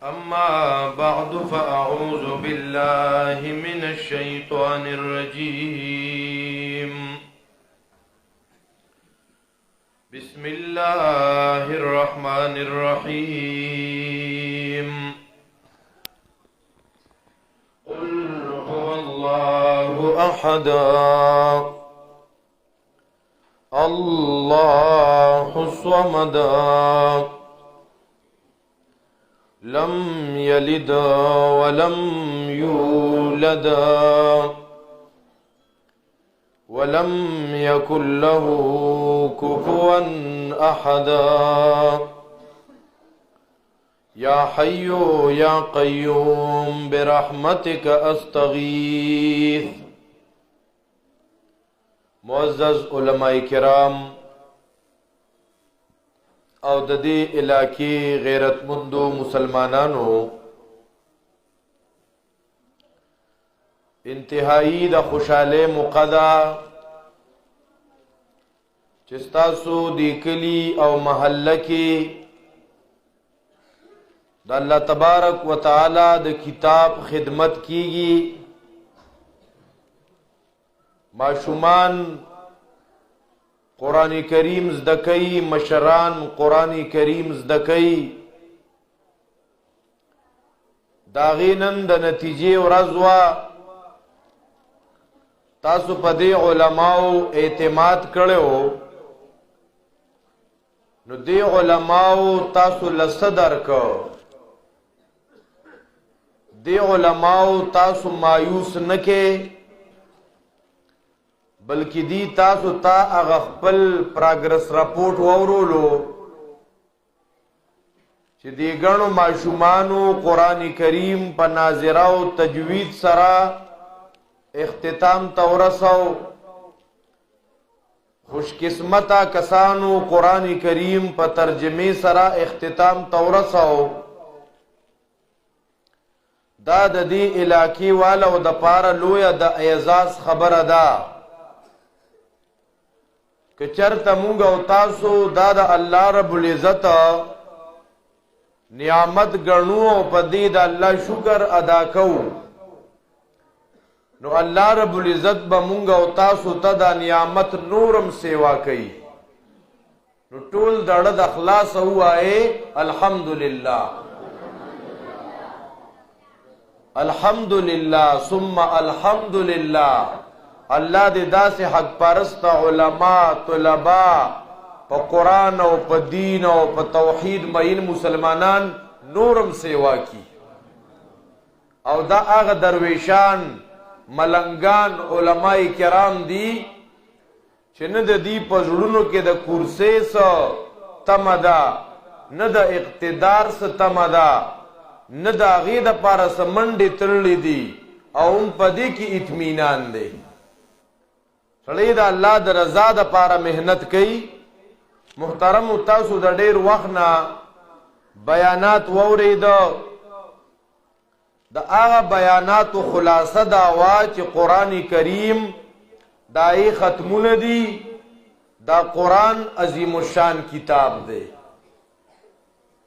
أما بعد فأعوذ بالله من الشيطان الرجيم. بسم الله الرحمن الرحيم. قل هو الله أحد الله الصمد لم يلد ولم يولد ولم يكن له كفوا أحد. يا حي يا قيوم برحمتك أستغيث. معزز علماء کرام او د دې علاقې غیرتمندو مسلمانانو، انتهایی د خوشاله موقع ده چې ستاسو د کلی او محله کې د الله تبارک وتعالى د کتاب خدمت کیږي. ماشومان قرآن کریم زدکئی، مشران قرآن کریم زدکئی. داغینن د نتیجه ورځوا تاسو په دې علماو اعتماد کړو، نو دې علماو تاسو لصدر کو، دې علماو تاسو مایوس نکې، بلکې دی تاسو ته هغه خپل پراګرس راپورټ وورولو چې دی ګڼو ماشومانو قرآن کریم په ناظره او تجوید سره اختتام ته ورسو. خوش قسمته کسانو قرآن کریم په ترجمه سره اختتام ته ورسو. دا د دې علاقې والو د پاره لویه د اعزاز خبره ده که چرته مونږ او تاسو دا د الله رب العزت نعمت ګڼو او په دې د الله شکر ادا کوو، نو الله رب العزت به مونږ او تاسو ته د نعمت نورم سیوا کوي. نو ټول دړه د اخلاص وایي الحمدلله الحمدلله ثم الحمدلله. الله دې داسې حق پرست علما طلبا په قرآن او په دین او په توحید مین مسلمانان نورم سیوا کی. او دا هغه درویشان ملنګان علماء کرام دي چې نه د دې په زړونو کې د کرسۍ څه تمه ده، نه د اقتدار څه تمه ده، نه د هغې دپاره څه منډې تړلې دي، او هم په دې کې اطمینان دی. سړی د الله د رضا د پاره محنت کوي. محترم تاسو د ډیر وخت نه بیانات واورید، د هغه بیاناتو خلاصه دا وا چې قرآن کریم دای ختمونه دي، دا قرآن عظیم الشان کتاب دی.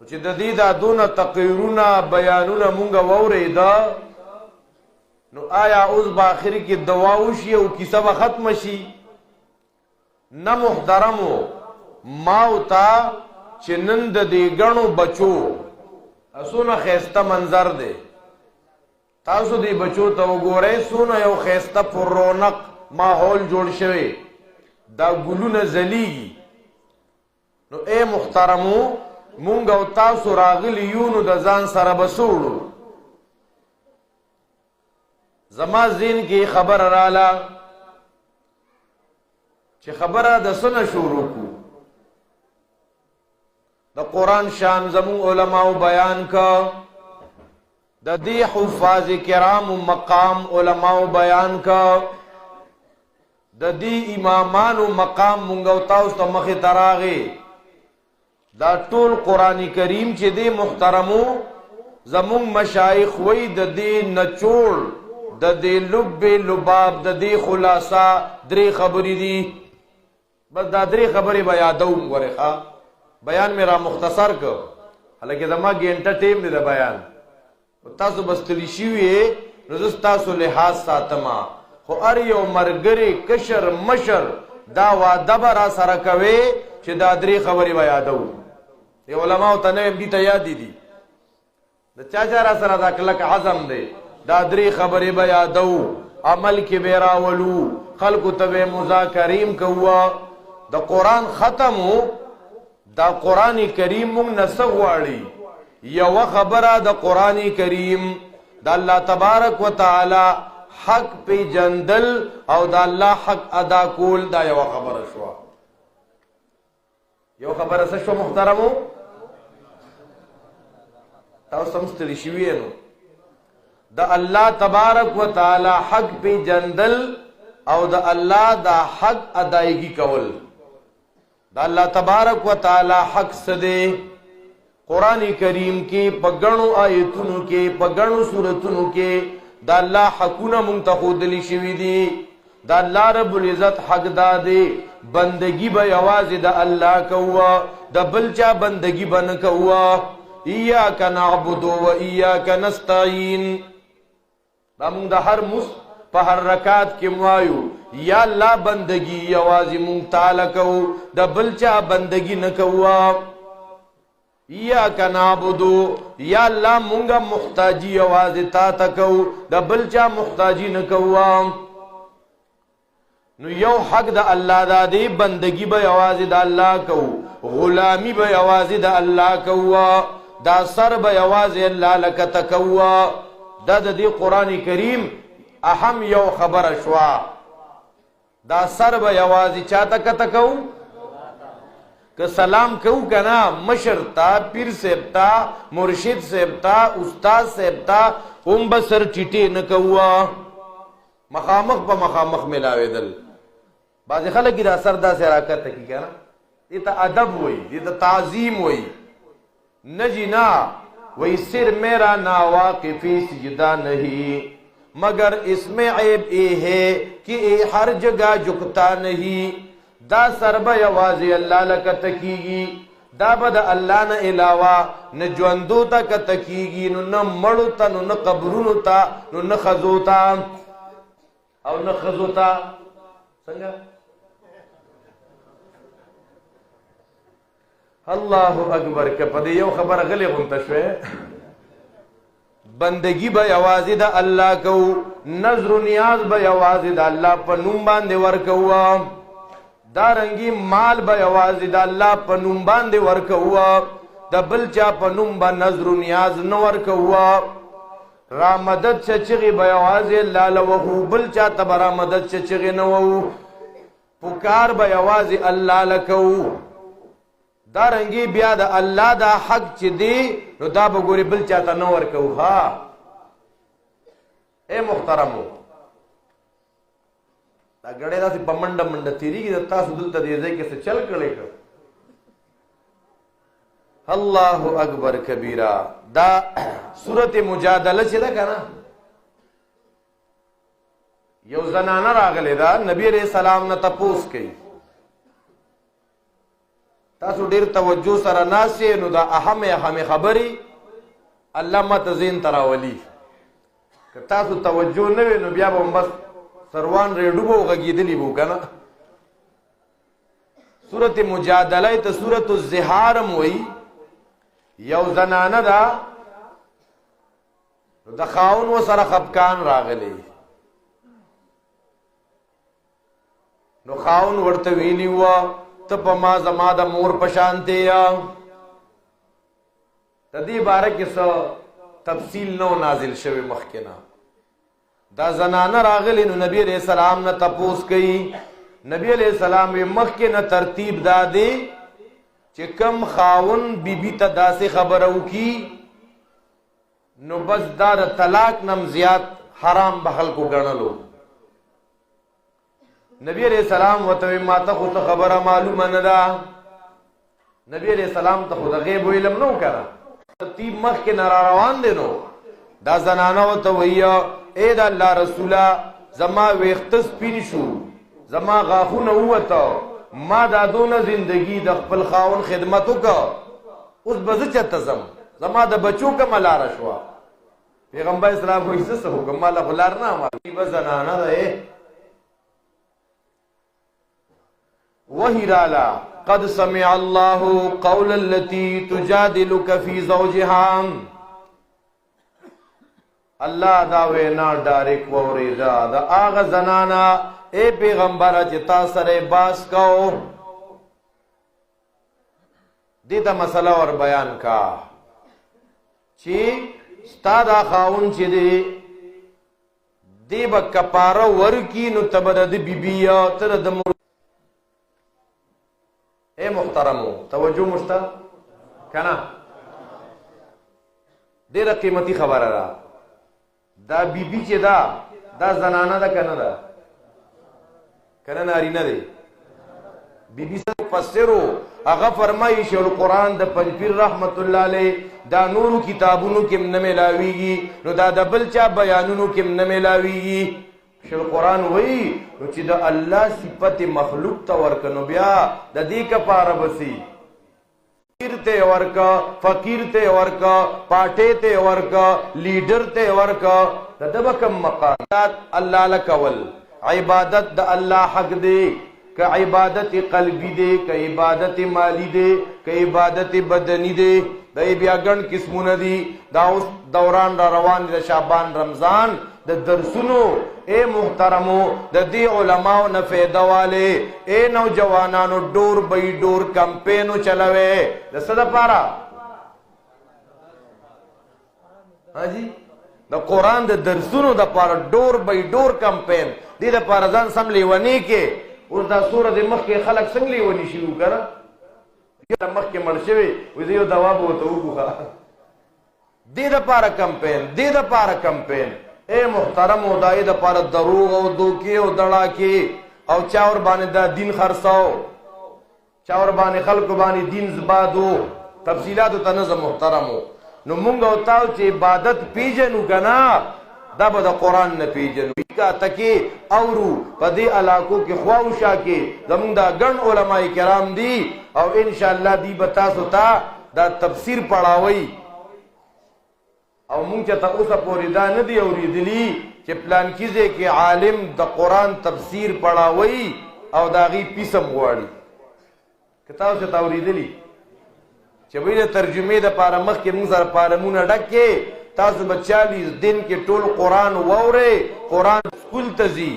چې د دې دا دونه تقریرونه بیانونه مونږ واورید، نو آیا اوس با آخر کې دوا وشي او کیسه به ختم شي؟ نه محترمو، ما او تا چې نن د دې ګڼو بچو څونه ښایسته منظر دی، تاسو دې بچو ته وګورئ څونه یو ښایسته پر رونق ماحول جوړ شوی، دا ګلونه ځلیږي. نو اے محترمو، مونږ او تاسو راغلی یو، نو د ځان سره به څه وړو؟ زما ذهن کې خبر رااله چې خبره د څه نه شروع کړو. د قرآن شان زمون علماء بیان کا، د دې حفاظ کرام مقام علماء بیان کا، د دې امامانو مقام مونږ او تاسو ته مخې ته راغی. دا ټول قرآن کریم چې دې محترمو زمون مشایخ وی د دې نچوړ، د دې لب لباب، د دې خلاصہ درې خبرې دي. بس دا درې خبرې به یادوم. ورخه بیان میرا مختصر کو. حالکه زما ګینټه ټیم دی د بیان تاسو بستلی شوي نو زه ستاسو لحاظ ساتما خو هر یو ملګری کشر مشر دا واده به را سره کوي چې دا درې خبرې به یادو د علماو ته نه دي ته یادې دي د چا چا را سره دا کلک عزم دی دا درې خبرې به یادو عمل کې به راولو خلکو ته به مذاکریم کوه د قرآن ختمو دا قرآن کریم مونږ نه څه غواړي یوه خبره د قرآن کریم د الله تبارک وتعالی حق پیژندل او د الله حق ادا کول دا یوه خبره شوه یو خبره څه شوه محترمو تاسو هم ستړي شوي نو د الله تبارک وتعالی حق پیژندل او د الله دا حق ادایگی کول د الله تبارک وتعالی حق څه دی قرآن کریم کې په ګڼو آیتونو کې په ګڼو سورتونو کې د الله حقونه مونږ ته ښودلي شوي دي د الله رب العزت حق دا دی بندگی به یوازې د الله کوه د بل چا بندگی به نه کوه ایاک نعبد و ایاک نستعین دا مونږ د هر مس په هر رکعت کې موایو یا الله بندگی یوازې مونږ تعالی کوو د بل چا بندگی نه کوه ایاک نعبدو یا الله مونږه محتاجی یوازې تا ته کوو د بل چا محتاجی نه کوو نو یو حق د الله دا دی بندگی به یوازې د الله کوو غلامی به یوازې د الله کوو دا سر به یوازې الله لکه ته کوو دا د دې قرآن کریم اهم یو خبره شوه دا سر به یوازې چاته کته کوو که سلام کوو که نه مشر تا پیر صاحب تا مرشد صاحب تا استاد صاحب تا هم به سر ټیټې نه کوو مخامخ په مخامخ ملاوېدل بعضې خلک دا سر داسې راکته کي که نه دې ته ادب وایي دې ته تعظیم وایي نه جی نا وہی سر میرا ناواقفی سجدہ نہیں مگر اس میں عیب یہ ہے کہ یہ ہر جگہ جھکتا نہیں دا سر با یوازی اللہ لکا تکیگی دا با دا اللہ نا علاوہ نا جواندو تا کا تکیگی نا مڑو تا نا قبرونو تا نا خزو تا او نا خزو تا سنگا اللہ اکبر که پا دیو خبر غلی غنتا شوئے بندگی با یوازی دا اللہ کو نظر و نیاز با یوازی دا اللہ پا نوم باندے ورکوا دارنگی مال با یوازی دا اللہ پا نوم باندے ورکوا دا بلچا پا نوم با نظر و نیاز نورکوا را مدد چچغی با یوازی اللہ لوہو بلچا تبا را مدد چچغی نوہو پکار با یوازی اللہ لکو دارنگی بیا دا اللہ دا حق چی دی نو دا بگوری بل چاہتا نور کو ہا اے محترمو دا گڑے دا سی پا منڈا منڈا تیری کی دا تاسو دلتا دیزے کسے چل کرے کر اللہ اکبر کبیرہ دا سورت مجادلہ چی دا کنا یو زنانا راغلے دا نبی علیہ السلام نا تپوس کئی تاسو ډیر توجه سره ناسئ نو دا اهم خبرې الله ماته ذهن ته راولي که تاسو توجه نه وي نو بیا به هم بس سروان ریډو به وغږېدلي به که نه سورت مجادله ته سورت الزهار هم وایي یو زنانه ده د خاون ورسره خفقان راغلی نو خاون ورته ویلي وه ته په ما زما د مور په شانتې یا د دې باره کې څه تفصیل نو نازل شوی مخکې نه دا زنانه راغلی نو نبی علیہ السلام نه تپوس کوي نبی علیہ السلام وی مخکې نه ترتیب دا دی چې کم خاون بیبي ته داسې خبره وکړي نو بس دا د طلاق نم زیات حرام به خلکو ګڼلو نبی علیہ السلام وتوی ما ته خو خبره معلومه نه ده نبی علیہ السلام ته خو د غیب علم نو کړه ترتیب مخکې نه را روان دی نو دا زنانه ورته وایي ای د الله رسوله زما ویښته سپین شو زما غاښونه ووته ما دا دونه زندگی د خپل خاون خدمت وکړه اوس به زه چېرته ځم زما د بچو کومه لاره شوه پیغمبر اسلام وایي زه څه وکړم ما له خو لار نه به زنانه ده وحی رالا قد سمع الله قول التي تجادلك في زوجها الله دا وینا ډایرک ووریدا دا هغه زنانا اے پیغمبر چې تا سره باس کو دې ته مسله ور بیان کا چې ستا دا خاون چې دی به کفاره ورکی نو ته به د بیبي ته د اے محترمو توجه مشته کنه ډیره قیمتي خبره ده دا بیبي چې دا زنانه ده کنه ده کنه نارینه دی بیبي سره مفسرو هغه فرمایي چې القرآن د پنځپیر رحمت الله علیه دا نورو کتابونو کې نه ملاویږي نو دا د بل چا بیانونو کې نه ملاویږي چې القرآن وایي نو چې د الله صفت مخلوق ته ورکه نو بیا د دې کفاره بسي فقیر ته ورکا فقیر ته ورکا پاټې ته ورکا لیډر ته ورکا د دبه کم مقامات الله لکول عبادت د الله حق دی که عبادت قلبی دی که عبادت مالی دی که عبادت بدنی دی دا بیا ګڼ قسمونه دي دا اوس دوران را روان دی د شعبان رمضان د درسونو اے محترمو د دې علماو نه فایده والے اے نوجوانانو ډور بی ډور کمپینو چلوي د څه دپاره حاجی د قرآن د درسونو دپاره ډور بی ډور کمپین دې دپاره ځان سم لیونی کې اوس دا سوره د مخکې خلک څنګه لیوني شي وکړه مخکې مړ شوي وایي زه یو دوا به ورته وګوښه دې دپاره کمپین دې دپاره کمپین اے محترمو دا یې دپاره دروغ او دوکې او دړاکې او چا ور باندې دا دین خرڅاو چا ور باندې خلکو باندې دین زبادو تفصیلاتو ته نه محترمو نو مونږ او تاسو چې عبادت پیژنو که نه دا به د قرآن نه پیژنو کا تکې اورو په دې علاقو کې خواوشا کې زمونږ دا ګڼ علما کرام دي او انشاءالله دی به تاسو ته دا تفسیر پړاوئ او مونږ چې ته اوسه پورې دا نه دي اورېدلي چې پلانکي ځای کې عالم د قرآن تفسیر پړاوئ او د هغې پیسم غواړي که تاسو ته اورېدلي چې وایي د ترجمې دپاره مخکې مونږ سره فارمونه ډک کې تاسو به 40 دن کې ټول قرآن واورئ قرآن سکول ته ځي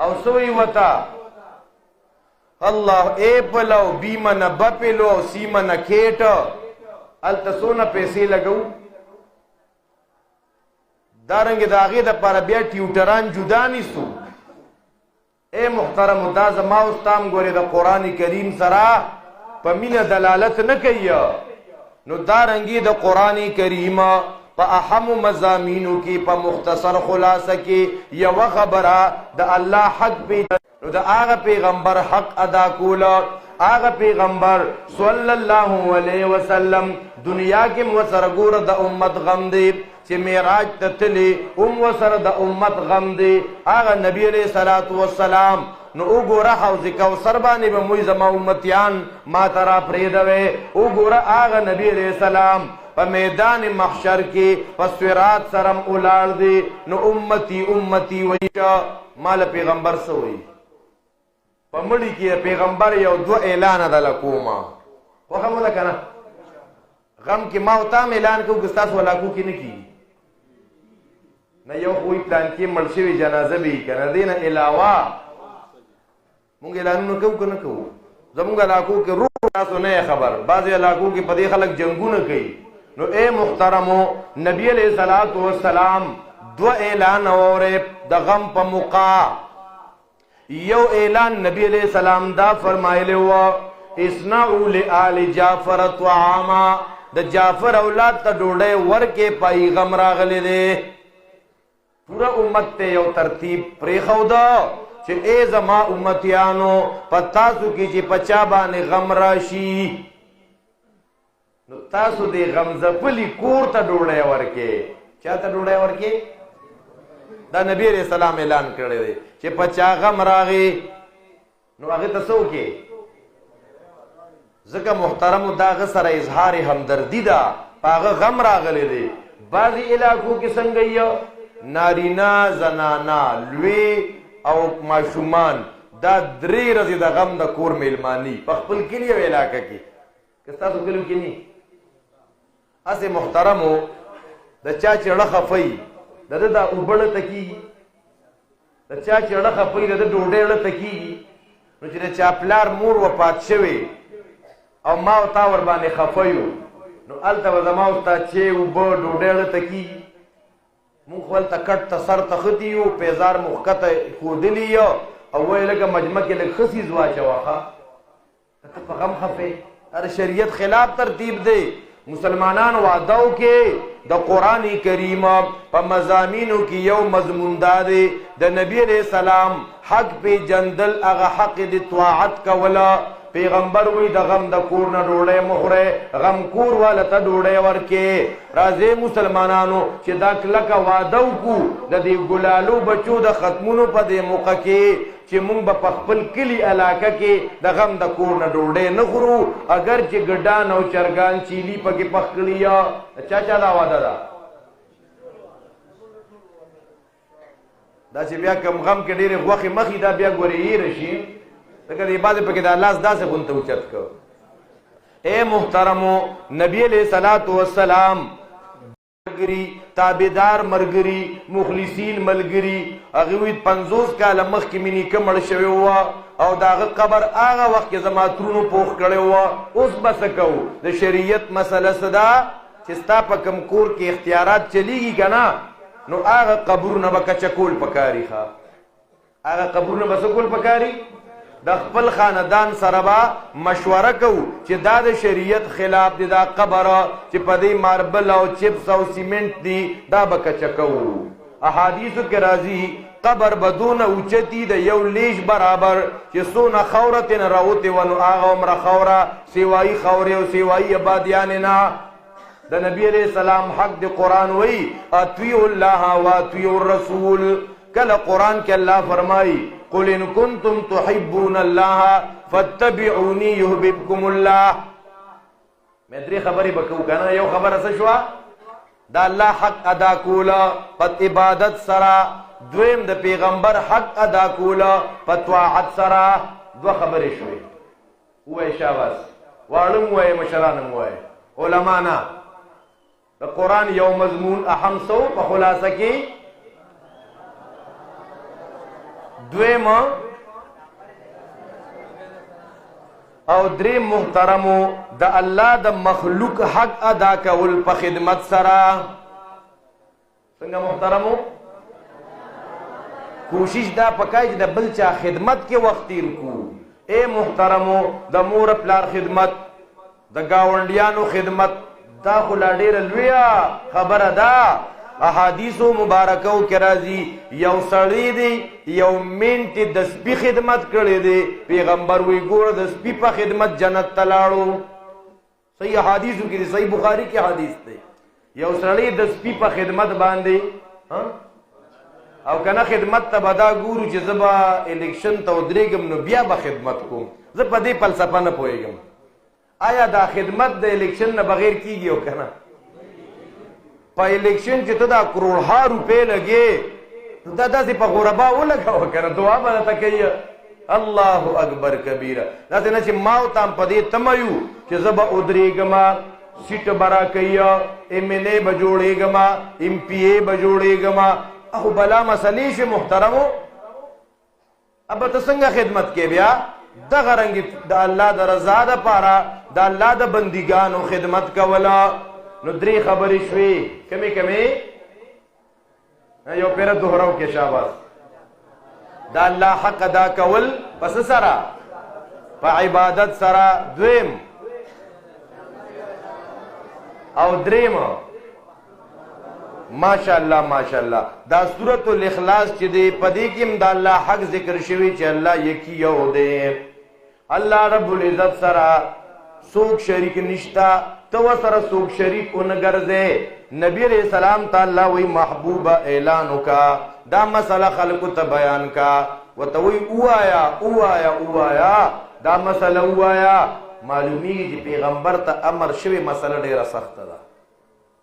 او څه وایي ورته الله اے پلو بی منه بپلو او سی منه کیټ هلته څونه پیسې لګو دارنګې د هغې دپاره بیا ټیوټران جدا نیسو اے محترمو دا زما اوس تام ګورې د قرآن کریم سره په مینه دلالت نه کوي نو دارنګې د قرآن کریم په اهمو مضامینو کې په مختصر خلاصه کې یوه خبره د الله حق نو د هغه پیغمبر حق ادا کوله هغه پیغمبر صلی الله علیه وسلم دنیا کې ورسره ګوره د امت غم دی چې معراج ته تللی هم ورسره د امت غم دی هغه نبی علیه صلات وسلام نو وګوره حوض کوثر باندې به موږ زما امتیان ما ته را پرېږدوئ وګوره هغه نبی علیه السلام په میدان محشر کې په صراط سره ولاړ دی نو امتی امتی وایي مال پیغمبر څه وایي په مړي کې پیغمبر یو 2 اعلانه دله کومه خوښه مو ده که نه غم کې ما او تا هم اعلان کوو که ستاسو علاقو کې نه کېږي نه یو خو پلان کې مړ شوي جنازه به وي که نه دې نه علاوه مونږ اعلانونه کوو که نه کوو زمونږ علاقو کې روح تاسو نه خبر بعضې علاقو کې په دې خلک جنګونه کوي نو اے محترمو نبی علیہ الصلوۃ والسلام 2 اعلان اورې د غم په موقع یو اعلان نبی علیہ السلام دا فرمایلی و اصنعوا لآل جعفر طعاما د جعفر اولاد ته ډوډۍ ورکې پیغام راغلی دی پورا امت ته یو ترتیب پرېښوده چې ای زما امتیانو په تاسو کې چې په چا باندې غم راشي نو تاسو دې غمزپلي کور ته ډوډۍ ورکې چا ته ډوډۍ ورکې دا نبی علیہ السلام اعلان کړی دی چې په چا غم راغی نو هغې ته څه وکړې ځکه محترمو دا هغه سره اظهار همدردي ده، په هغه غم راغلی دی. بعضې علاقو کې څنګه یو نارینه زنانه لوی او ماشومان دا 3 ورځې د غم د کور میلماني په خپل کلي او علاقه کې، که ستاسو کلیو کې نه هسې محترمو د چا چې اړه خفوي د ده دا اوبه ړته کېږي، د چا چې اړه خفوي د ده ډوډۍ ړته کېږي. نو چې د چا پلار مور وفات شوې او ما او تا ورباندې خفه یو، نو هلته به زما او ستا چې اوبه ډوډۍ ړته کېږي. مونږ خو هلته کټ ته سر ته ښتي یو، پیزار مو ښکته ښودلي یو او وایي لږه مجمع کې لږ ښه څیز واچوه ښه، ته په غم خفې. هر شریعت خلاف ترتیب دی. مسلمانان وعدو کې د قرآن کریم په مضامینو کې یو مضمون دا دی د نبی علیہ السلام حق پیژندل، هغه حق د طاعت کوله. پیغمبر وی د غم د کور نه ډوډۍ مه خورئ، غم کور والا ته ډوډۍ ورکې. راځئ مسلمانانو چې دا کلکه واده وکړو د دې ګلالو بچو د ختمونو په دې موقع کې چې مونږ به په خپل کلي علاقه کې د غم د کور نه ډوډۍ نه خورو، اگر چې ګډان او چرګان چیلي پکې پخ کړي یا چا چا دا واده ده. دا چې بیا کم غم کې ډېرې غوښې مخې دا بیا ګورې هېره شي، ځکه دې بعد پکې دا لاس داسې غونته اوچت کړ. اے محترمو، نبی علیہ الصلوۃ والسلام ملګري تابعدار ملګري مخلصین ملګري هغه وی 50 کاله مخکې مې نیکه مړ شوی وه او د هغه قبر هغه وخت کې زما ترونو پوخ کړی وه. اوس به څه کوو؟ د شریعت مسله څه ده چې ستا په کوم کور کې اختیارات چلیږي که نه، نو هغه قبرونه به کچه کول پکاري. ښه هغه قبرونه به څه کول پکاري؟ د خپل خاندان سره به مشوره کوو چې دا د شریعت خلاف دی، دا قبره چې په دې ماربل او چپس او سیمنټ دی دا به کچه کوو. احادیثو کې راځي قبر به دونه اوچتي د یو لیش برابر چې څونه خوره ترې راوتې وه نو هغه عمره خوره سیوایي خورې او سیوایي آبادیانې نه. د نبی علیہ السلام حق د قرآن وی اطیعوا الله واطیعوا الرسول. کله قرآن کې الله فرمایي قل ان کنتم تحبون الله فاتبعوني يحببكم الله. مې 3 خبرې به کوو که نه. یو خبره څه شوه؟ د الله حق ادا کوله په عبادت سره. دویم د پیغمبر حق ادا کوله په طاعت سره. 2 خبرې شوې. ووایئ شاباس، واړه م ووایئ مشران م ووایئ، علما نه. د قرآن یو مضمون اهم سو په خلاصه کې دویم او دریم محترمو د الله د مخلوق حق ادا کول په خدمت سره. څنګه محترمو؟ کوشش دا پکای چې د بل چا خدمت کې وخت تیر کو. اے محترمو د مور پلار خدمت، د گاونډیانو خدمت دا خو لا ډېره لویه خبره ده. احادیثو مبارکو کې راځي یو سړی دی یو منټ د سپي خدمت کړی دی، پیغمبر وی ګوره د سپي په خدمت جنت ته لاړو. صحیح احادیثو کې دی، صحیح بخاري کې حدیث دی. یو سړی د سپي په خدمت باندې او کنه خدمت ته به دا ګورو چې زه به الیکشن ته ودرېږم نو بیا به خدمت کوم. زه په دې فلسفه نه پوهېږم آیا دا خدمت د الیکشن نه بغیر کیږي او کنه؟ په الیکشن چې ته دا کروڑها روپۍ لګې نو دا داسې په غربا ولګوه که نه، دعا به درته کوي الله اکبر کبیره. داسې نه چې ما او تام په دې تمه یو چې زه به ودرېږم، سیټ به راکوي، MLA به جوړېږم، MPA به جوړېږم. اخو بلا مسلې شوې محترمو. اب ته څنګه خدمت کې بیا دغه رنګې د الله د رضا دپاره د الله د بندګانو خدمت کوله. نو 3 خبرې شوې. کمې کمې یو پیره دوهراو کې شاباس. د الله حق ادا کول پس سره په عبادت سره. دویم او دریم ماشاءالله ماشاءالله دا سورۃ الاخلاص چې دی په دې کې هم د الله حق ذکر شوی چې الله یکی یو دی. الله رب العزت سره څوک شریک نشتا، ته ورسره څوک شریک ونه ګرځې. نبی علیہ السلام ته الله وی محبوبه اعلان وکا، دا مسله خلکو ته بیان کا، ورته وی اوایا اوایا اوایا دا مسله اوایا. معلومیږي چې پیغمبر ته امر شوی مسله ډیره سخته ده.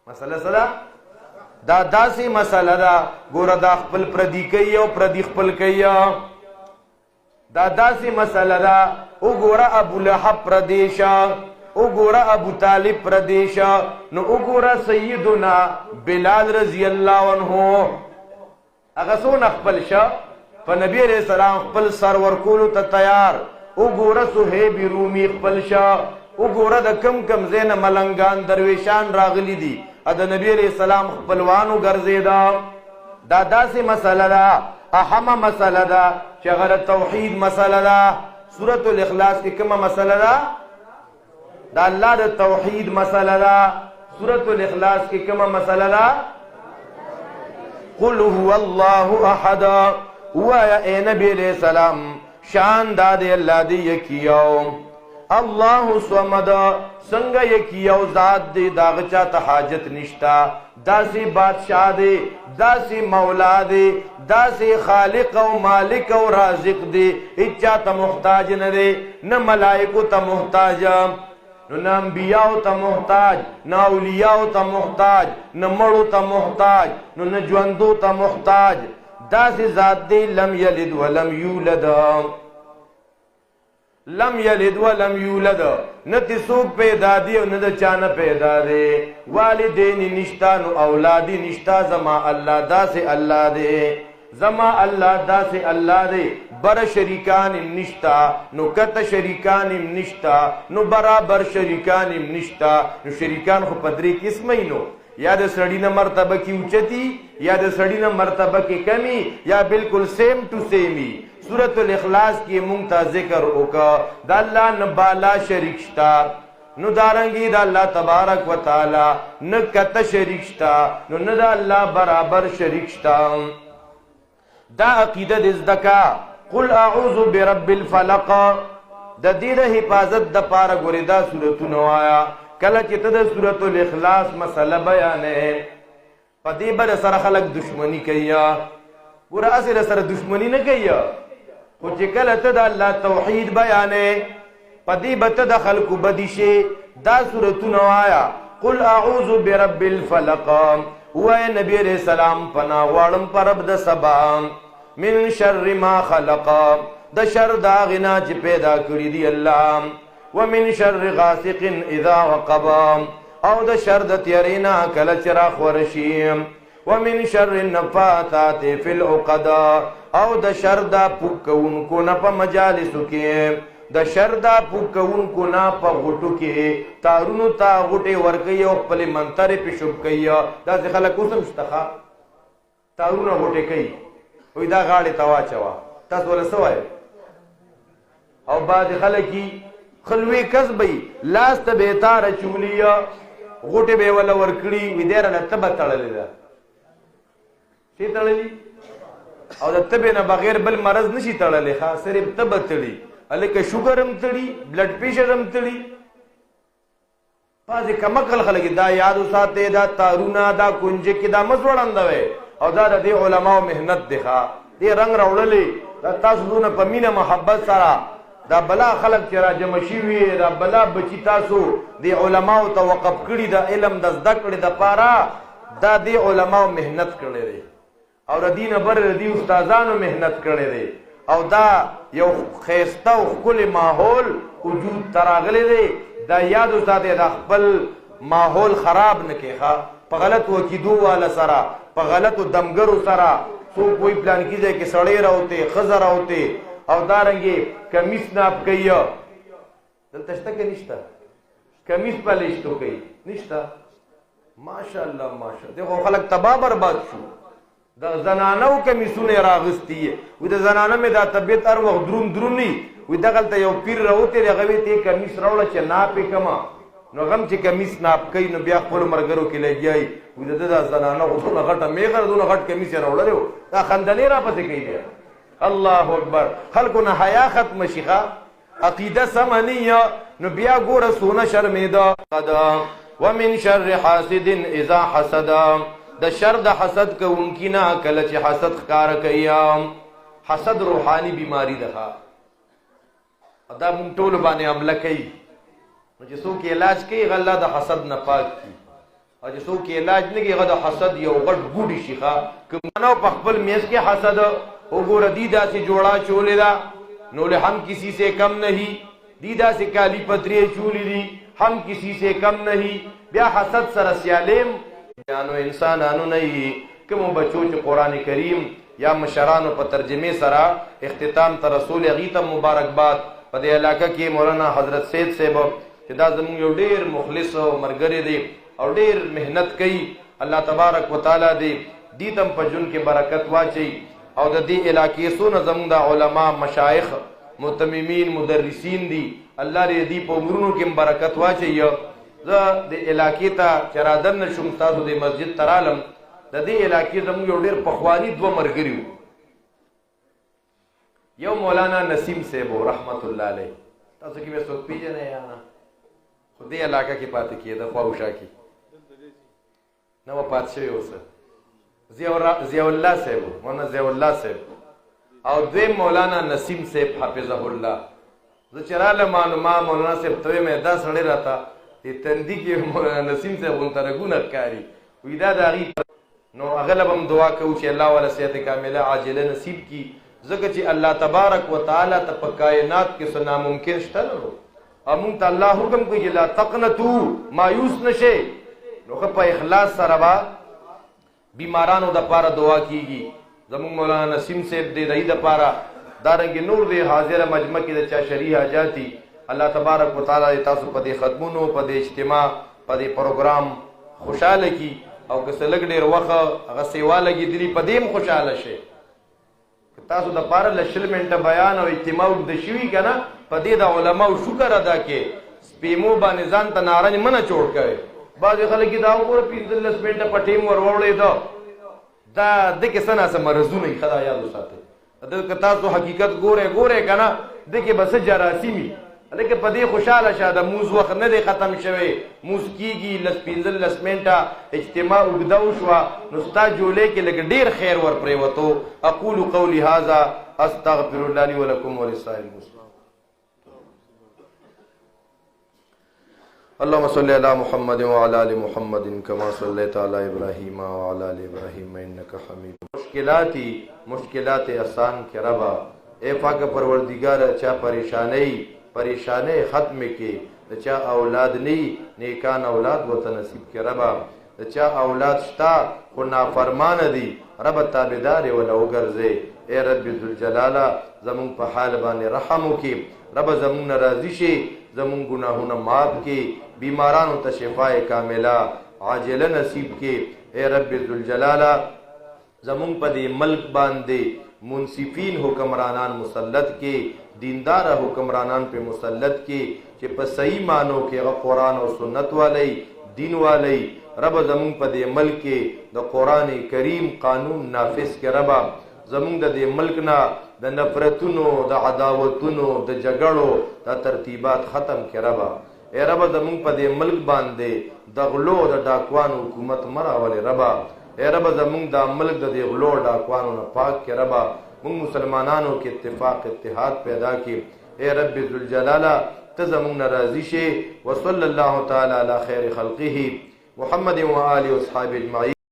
مسله څه ده؟ دا داسې مسله ده ګوره دا خپل پردي کوي او پردي خپل کوي. دا داسې مسله ده وګوره ابو لهب پردیشه، وګوره ابو طالب پردیشه، نو وګوره سیدنا بلال رضی الله عنه هغه څونه خپل شه په نبی علیہ السلام خپل سر ورکولو ته تیار. وګوره صہیب رومی خپل شه، وګوره د کم کم زین ملنګان درویشان راغلی دي د نبی علیہ السلام خپلوانو ګرځیدا. دا داسې مسله ده، اهمه مسله ده چې هغه توحید مسله ده. سورۃ الاخلاص کې کومه مسله ده؟ دا الله د توحید مسله ده. سورۃ الاخلاص کې کومه مسله ده؟ قل هو الله احد. وایا اے نبی علیہ السلام شان دا دی الله دی یکیو، الله صمد، څنګه یکیو ذات دی داغه چاته حاجت نشتا، داسې بادشاہ دی، داسې مولا دی، داسې خالق او مالک او رازق دی، هیڅ چاته محتاج نه دی، نه ملائکو ته محتاج، نو انبیاء ته محتاج، نه اولیاء ته محتاج، نه مړو ته محتاج، نو نه ژوندو ته محتاج. داسې ذات دی لم یلد ولم یولد، لم یلد ولم یولد، نه تی څوک پیدا دی او نه د چا نه پیدا دی، والدین نشتا نو اولادی نشتا. زما الله داسې الله دی، زما الله داسې الله دی. بر شریکان نشتا نو کته شریکان نشتا، نو برابر شریکان نشتا. نو شریکان خو په درې قسمه نو، یا د سړی نه مرتبه کې اوچتی، یا د سړی نه مرتبه کې کمی، یا بالکل سیم ټو سیمی. سورۃ الاخلاص کې مونږ ته ذکر وکړه د الله نه بالا شریک شتا، نو دارنګي د الله تبارک وتعالى نه کته شریک شتا، نو نه د الله برابر شریک شتا. دا عقیده د زدکا. قل اعوذ برب الفلق، د دې د حفاظت د پاره ګورې دا سورتونه وایا. کله چې ته د سورۃ الاخلاص مسله بیانې په دې بر سره خلک دشمنی کوي، ګوره اسره سره دشمنی نه کوي، خو چې کله ته د الله توحید بیانې په دې به ته د خلکو بدي شي. دا سورتونه وایا. قل اعوذ برب الفلق، وای نبی علیہ السلام پناه غواړم په رب د سبا، من شر ما خلق، د شر دا غنا چې پیدا کړی دی الله، ومن شر غاسق اذا وقب، او د شر د تیرینا کله چې راخورشي، ومن شر النفاثات فی العقد، او د شر دا پوکونکو نه په مجالسو کې، د شر دا پوکونکو نه په غټو کې تارونو تا غټې ورکوي او خپلې منترې پې شوب کوي. داسې خلک اوس هم شته، تارونه غټې کوي، وایي دا غاړې ته واچوه، تاسو وله څه وایئ؟ او بعضې خلک خلوی کس بی لاس تا بیتار چولی غوٹی بی والا ورکڑی وی دیر نا تبا تڑلی دا چی تڑلی؟ او دا تبی نا بغیر بل مرض نشی تڑلی خواه صرف تبا تڑی، علیکہ شوگرم تڑی، بلڈ پیشرم تڑی. پازی کمکل خلقی دا یادو ساتے، دا تارونا، دا کنجکی، دا مزوڑن دوے، او دا دی علماء محنت دی خواه دی رنگ روڑلی، دا تاسو دون پا مین محبت سارا دا بلا خلق چې را جمع شوي، دا بلا بچی تاسو دی علماو ته وقف کړي د علم د زده کړې دپاره، دا دی علماو محنت کړی دی او د دې نه بر د دې استادانو محنت کړی دی، او دا یو ښایسته او ښکلی ماحول وجود ته راغلی دی. دا یاد وساتئ دا خپل ماحول خراب نه کړئ په غلط عقیدو والا سره، په غلطو دمګرو سره. څوک وایي پلانکي ځای کې سړی راوتې، ښځه راوتې او دارنګې کمیس ناپ کوي. دلته شته که نشته؟ کمیس پالیشتو کوي نشته؟ ماشاءالله ماشاءالله. دغه خلک تباه برباد شو. د زنانو کمیسونه یې راغستي، وایي د زنانه مې دا طبیعت هر وخت دروند دروندي، وایي دغلته یو پیر راوتې دی، هغه وایي ته کمیس راوړه چې ناپ یې کړمه، نو غم چې کمیس ناپ کوي نو بیا خپلو ملګرو کې لګیایي، وایي د ده دا زنانه خو دونه غټه میغه دونه غټ کمیس یې راوړلی و، دا خندنې راپسې کوي بیا. الله اکبر. خلکو نه حیا ختمه شي، عقیده سمه نه نو بیا ګوره څونه شرمېده. ومن شر حاسد اذا حسد، د شر د حسد کوونکي نه کله چې حسد ښکاره کوي. حسد روحاني بیماری ده، دا مونږ ټولو باندې حمله کوي. نو چې څوک علاج کوي هغه الله د حسد نه پاک کړي او چې څوک علاج نه کوي هغه د حسد یو غټ بوډي شي ښه که منو په خپل میز کې حسد وګوره دی داسې جوړه چولې ده نو له هم کسی سے کم نہیں دی داسې کالی پتری چولی دی هم کسی سے کم نہیں بیا حسد سره سیالیم بیانو انسانانو نہیں کوم بچو چې قرآن کریم یا مشرانو په ترجمه سره اختتام ته رسول غیته مبارکباد په دې علاقه کې مولانا حضرت سید صاحب چې دا زموږ یو ډیر مخلص او مرګری دی او ډیر مهنت کوي الله تبارک وتعالى دې تم په جون کې برکت واچي او د دې علاقې سونه زموږ د علما مشایخ متممین مدرسین دي الله دې په عمرونو کې برکت واچي زه د علاقې ته چرادن نشم تاسو د مسجد ترالم د دې علاقې زموږ یو ډیر پخوانی دوه مرګري یو مولانا نسیم صاحب رحمت الله علیه تاسو کې به څوک پیژنئ یا نه خو دې علاقه کې پاتې کېده خواوشا کې نو پات شوی اوسه ضیاء الله صاحب مولانا ضیاء الله صاحب او دویم مولانا نسیم صاحب حفظه الله زه چې رالم ما مولانا صاحب ته مې دا سړی راته دې تندي کې مولانا نسیم صاحب غونته رګونه ښکاري وایي دا د هغې نو هغه له به هم دعا کوو چې الله والا صحت کامله عاجله نصیب کړي ځکه چې الله تبارک وتعالی ته په کائنات کې څه ناممکن شته نه او موږ ته الله حکم کوي چې لا تقنطوا مایوس نشئ نو په اخلاص سره به بیمارانو دپاره دعا کیږي زموږ مولانا نسیم صاحب دی د هغې دپاره دارنګې نور دی حاضره مجمع کې د چا شرعي حاجات دي الله تبارک وتعالی تاسو په دې خدمونو په دې اجتماع په دې پروګرام خوشحاله کي او که څه لږ ډېر وخت هغه سیوا لګېدلي په دې هم خوشحاله شئ که تاسو دپاره له 20 منټه بیان او اجتماع اوږده شوي که نه په دې د علماو شکر ادا کې سپیمو باندې ځان ته نارنج منه چوړ کوئ بعضې خلک دا وګوره 15 منټه په ټیم ور وړېده دا د کې څه ناسه مرضونه یي ښه دا یاد وساتئ که تاسو حقیقت ګورئ که نه د کې به څه جراثیمي هلکه په دې خوشحاله شه د موز وخت نه دی ختم شوی موز کېږي 15 منټه اجتماع اوږده وشوه نو ستا جولې کې لږ ډېر خیر ور پرېوتو اقول قولي هذا استغفر الله لي ولكم ولسائر المسلمين اللهم صل على محمد وعلى ال محمد كما صليت على ابراهيم وعلى ال ابراهيم انك حميد مشکلات آسان کے ربا اے پاک پروردگار چا پریشانی ختم کی چا اولاد نی نیکان اولاد و نصیب کے ربا چا اولاد شتا خو نافرمان دی رب تابعدار ولا وګرځي اے رب ذوالجلال زمون په حال باندې رحم وکي رب زمون راضي شي زمون گناهونه معاف کی بیمارانو ته شفاء کامله عاجله نصیب کی اے رب ذوالجلال زمون په دې ملک باندې منصفین حکمرانان مسلط کی دیندار حکمرانان پہ مسلط کی چې په صحیح معنو کې قرآن او سنت والی دین والی رب زمون په دې ملک کې د قرآن کریم قانون نافذ کې رب زمون د دې ملک نه د نفرتونو د عداوتونو د جګړو د ترتیبات ختم کې رب اے رب زمون په دې ملک باندې د غلو د ډاکوانو حکومت مراولې رب اے رب زمون دا ملک د دې غلو ډاکوانو نه پاک کې رب مونږ مسلمانانو کې اتفاق اتحاد پیدا کی اے رب ذوالجلال ته زمون راضي شي وصلی الله تعالی علی خیر خلقه محمد و آله و اصحابه اجمعین.